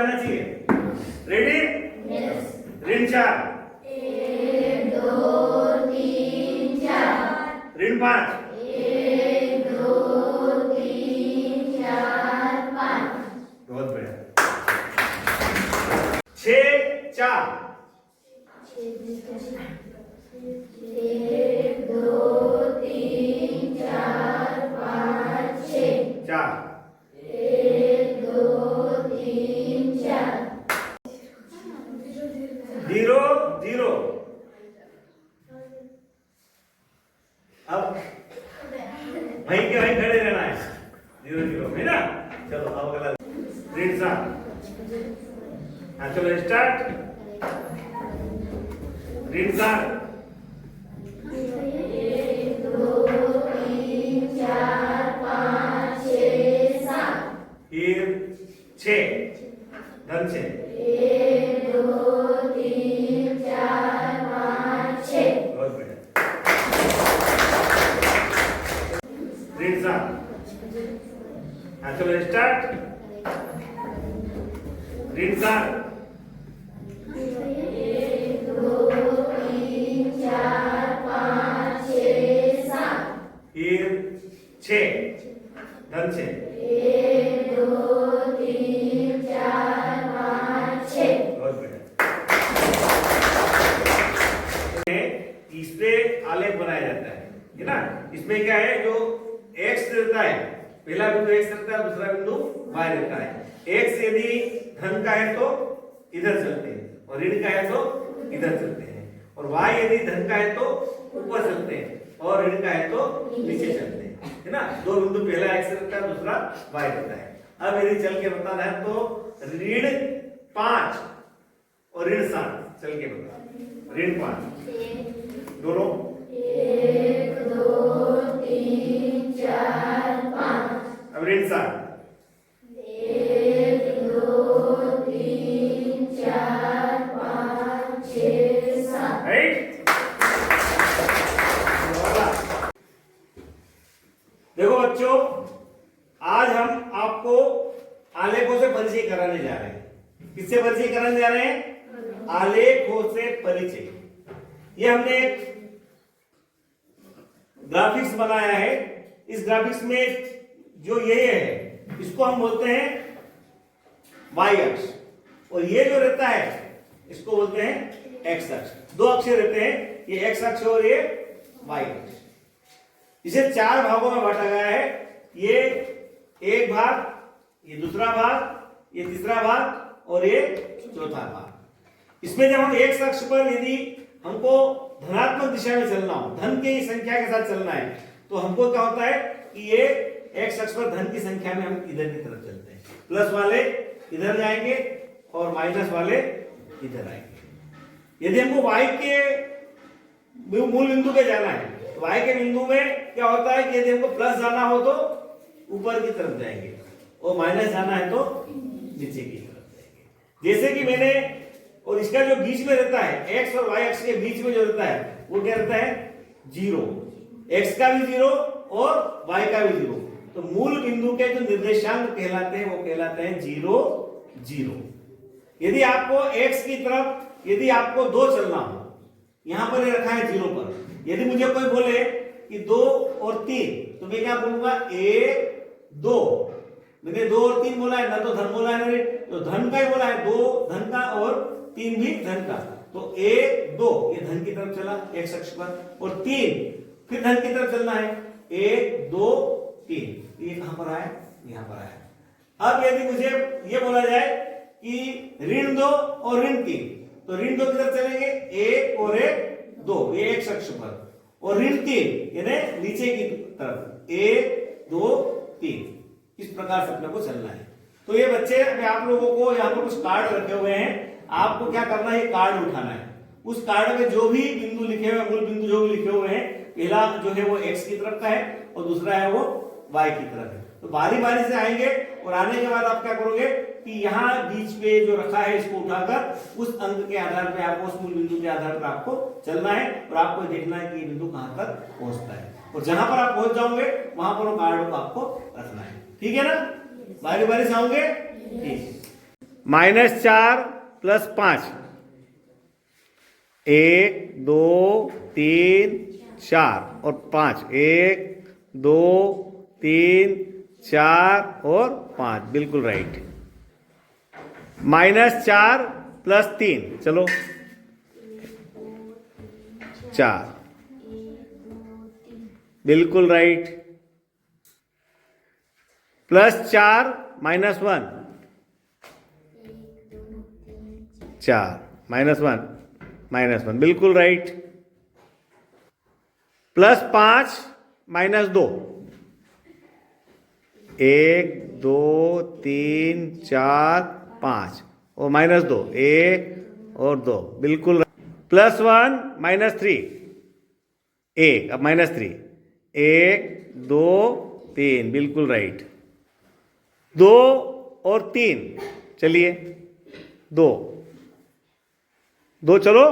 जाना चाहिए। रेडी? ऋण 4, 1 2 3 4, ऋण 5, 1 2 3 4 5, बहुत बढ़िया। 6 4, 1 2 3 4 5 6, 4, 1 2 3 4, 0 0। अब वहीं के वहीं खड़े रहना है, 0 0 है ना। चलो अब अगला ऋण 7। हाँ चलो स्टार्ट। ऋण 7, 1 2 3 4 5 6 7, फिर 6 धन 6, 1 2 3 4 5 6, बहुत बढ़िया। ऋण 7। हाँ चलो स्टार्ट। ऋण 7, 1 2 3 4 5 6 7, फिर 6 धन 6, 1 2 3 4 5 6, बहुत बढ़िया। इस पे आलेख बनाया जाता है ना। इसमें क्या है, जो x रहता है, पहला बिंदु x रहता है, दूसरा बिंदु y रहता है। x यदि धन का है तो इधर चलते हैं, और ऋण का है तो इधर चलते हैं, और y यदि धन का है तो ऊपर चलते हैं, और ऋण का है तो नीचे चलते हैं, है ना। दो बिंदु, पहला x रहता है, दूसरा y रहता है। अब यदि चल के बताना है तो ऋण 5 और ऋण 7 चल के बता। ऋण 5 दोनों, 1 2 3 4 5, अब ऋण 7, 1 2 3 4 5 6 7, राइट। देखो बच्चों, आज हम आपको आलेखों से परिचय कराने जा रहे हैं। किससे परिचय कराने जा रहे हैं? आलेखों से परिचय। ये हमने एक ग्राफिक्स बनाया है। इस ग्राफिक्स में जो ये है, इसको हम बोलते हैं वाई अक्ष, और ये जो रहता है इसको बोलते हैं एक्स अक्ष। दो अक्ष रहते हैं, ये एक्स अक्ष और ये वाई अक्ष। इसे 4 भागों में बांटा गया है। ये एक भाग, ये दूसरा भाग, ये तीसरा भाग और ये चौथा भाग। इसमें जब हम एक्स अक्ष पर यदि हमको धनात्मक दिशा में चलना हो, धन की संख्या के साथ चलना है, तो हमको क्या होता है कि ये एक्स अक्ष पर धन की संख्या में हम इधर की तरफ चलते हैं। प्लस वाले इधर जाएंगे और माइनस वाले इधर आएंगे। यदि हमको वाई के मूल बिंदु पे जाना है, तो वाई के बिंदु में क्या होता है कि यदि हमको प्लस जाना हो तो ऊपर की तरफ जाएंगे, और माइनस जाना है तो नीचे की तरफ जाएंगे। जैसे कि मैंने, और इसका जो बीच में रहता है, एक्स और वाई अक्ष के बीच में जो रहता है वो क्या रहता है? 0। एक्स का भी 0 और वाई का भी 0। तो मूल बिंदु के जो निर्देशांक कहलाते हैं वो कहलाते हैं 0 0। यदि आपको एक्स की तरफ यदि आपको 2 चलना हो, यहां पर रखा है 0 पर। यदि मुझे कोई बोले कि 2 और 3, तो मैं क्या बोलूंगा? 1 2। मैंने 2 और 3 बोला है ना, तो धन बोला है ना, तो धन का ही बोला है, 2 धन का और 3 भी धन का। तो 1 2 ये धन की तरफ चला एक्स अक्ष पर, और 3 फिर धन की तरफ चलना है, 1 2 3। ये कहां पर आया? यहां पर आया। अब यदि मुझे ये बोला जाए कि ऋण 2 और ऋण 3, तो ऋण 2 की तरफ चलेंगे, 1 और 1 2, ये एक्स अक्ष पर, और ऋण 3 यानी नीचे की तरफ, 1 2 3। इस प्रकार से अपने को चलना है। तो ये बच्चे, मैं आप लोगों को यहाँ पर कुछ कार्ड रखे हुए हैं, आपको क्या करना है? कार्ड उठाना है। उस कार्ड में जो भी बिंदु लिखे हुए, मूल बिंदु जो भी लिखे हुए हैं, पहला जो है वो एक्स की तरफ का है और दूसरा है वो वाई की तरफ है। तो बारी बारी से आएंगे, और आने के बाद आप क्या करोगे कि यहाँ बीच पे जो रखा है इसको उठाकर उस अंक के आधार पे आपको, उस मूल बिंदु के आधार पर आपको चलना है, और आपको देखना है कि ये बिंदु कहां तक पहुंचता है, और जहां पर आप पहुंच जाओगे वहां पर कार्ड को आपको रखना है। ठीक है ना? बारी बारी से आओगे। ठीक है। -4 + 5, 1 2 3 4 और 5, 1 2 3 4 और 5, बिल्कुल राइट। -4 + 3, चलो 4, बिल्कुल राइट। +4 - 1, 4, -1 बिल्कुल राइट। +5 - 2, 1 2 3 4 5 और -2, 1 और 2, बिल्कुल। +1 - 3, 1, अब -3, 1 2 3, बिल्कुल राइट। 2 और 3, चलिए 2 2, चलो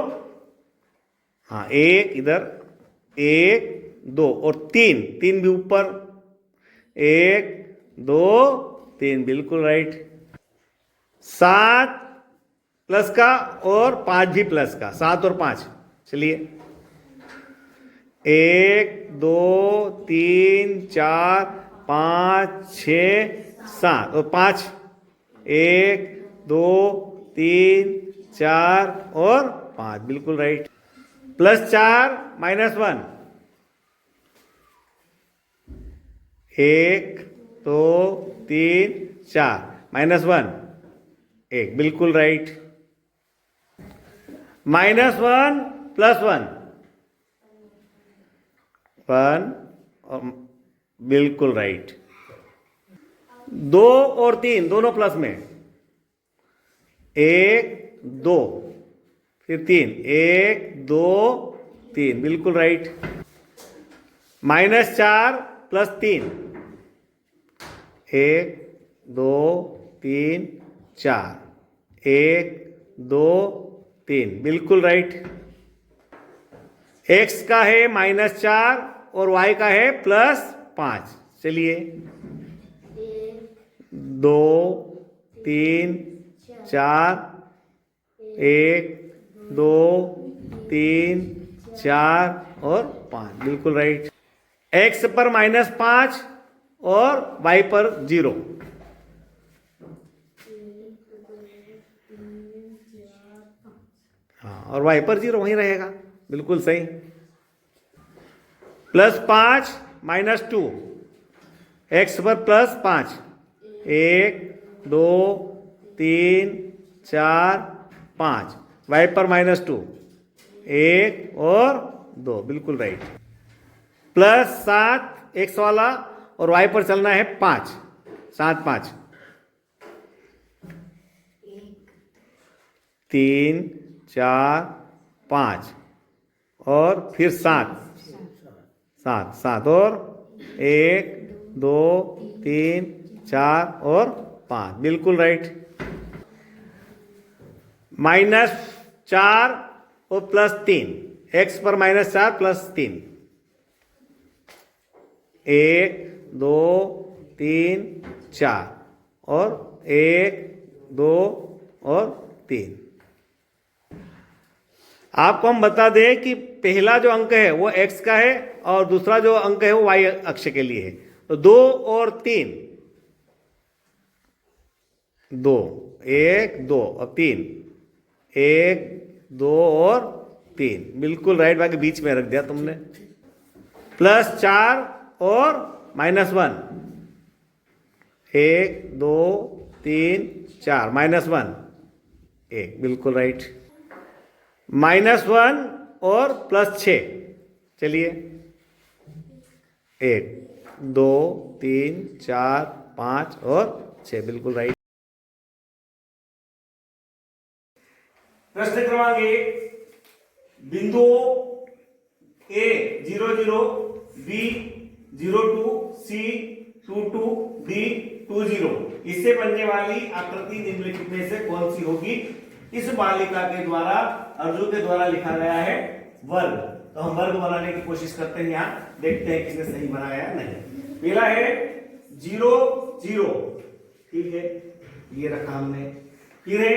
हाँ, 1 इधर, 1 2 और 3 3 भी ऊपर, 1 2 3, बिल्कुल राइट। 7 प्लस का और 5 भी प्लस का, 7 और 5, चलिए 1 2 3 4 5 6 7 और 5, 1 2 3 4 और 5, बिल्कुल राइट। +4 - 1, 1 2 3 4, -1 1, बिल्कुल राइट। -1 + 1, 1 और बिल्कुल राइट। 2 और 3 दोनों प्लस में, 1 2 फिर 3, 1 2 3, बिल्कुल राइट। -4 + 3, 1 2 3 4, 1 2 3, बिल्कुल राइट। x का है -4 और y का है +5, चलिए 2 3 4, 1 2 3 4 और 5, बिल्कुल राइट। x पर -5 और y पर 0, हाँ, और y पर 0 वहीं रहेगा, बिल्कुल सही। +5 - 2, x पर +5, 1 2 3 4 5, y पर -2, 1 और 2, बिल्कुल राइट। +7 x वाला और y पर चलना है 5, 7 5, 3 4 5 और फिर 7 7 7 और 1 2 3 4 और 5, बिल्कुल राइट। -4 और +3, x पर -4 +3, 1 2 3 4 और 1 2 और 3। आपको हम बता दें कि पहला जो अंक है वो x का है और दूसरा जो अंक है वो y अक्ष के लिए है। तो 2 और 3, 2 1 2 और 3, 1 2 और 3, बिल्कुल राइट। बाकी बीच में रख दिया तुमने। +4 और -1, 1 2 3 4, -1 1, बिल्कुल राइट। -1 और +6, चलिए 1 2 3 4 5 और 6, बिल्कुल राइट। प्रश्न क्रमांक 1, बिंदु A 0 0, B 0 2, C 2 2, D 2 0, इससे बनने वाली आकृति निम्नलिखित में से कौन सी होगी? इस बालिका के द्वारा, अर्जुन के द्वारा लिखा गया है वर्ग। तो हम वर्ग बनाने की कोशिश करते हैं, यहां देखते हैं किसने सही बनाया या नहीं। पहला है 0 0, ठीक है, ये रखा हमने। फिर है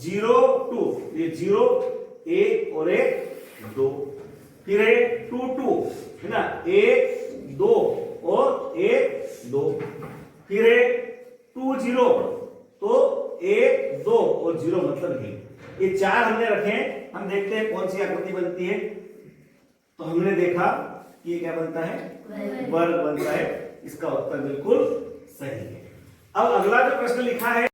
0 2, ये 0 1 और 1 2, फिर है 2 2 है ना, 1 2 और 1 2, फिर है 2 0, तो 1 2 और 0 मतलब ये 4 हमने रखे हैं। हम देखते हैं कौन सी आकृति बनती है। तो हमने देखा कि ये क्या बनता है, वर्ग बनता है। इसका उत्तर बिल्कुल सही है। अब अगला जो प्रश्न लिखा है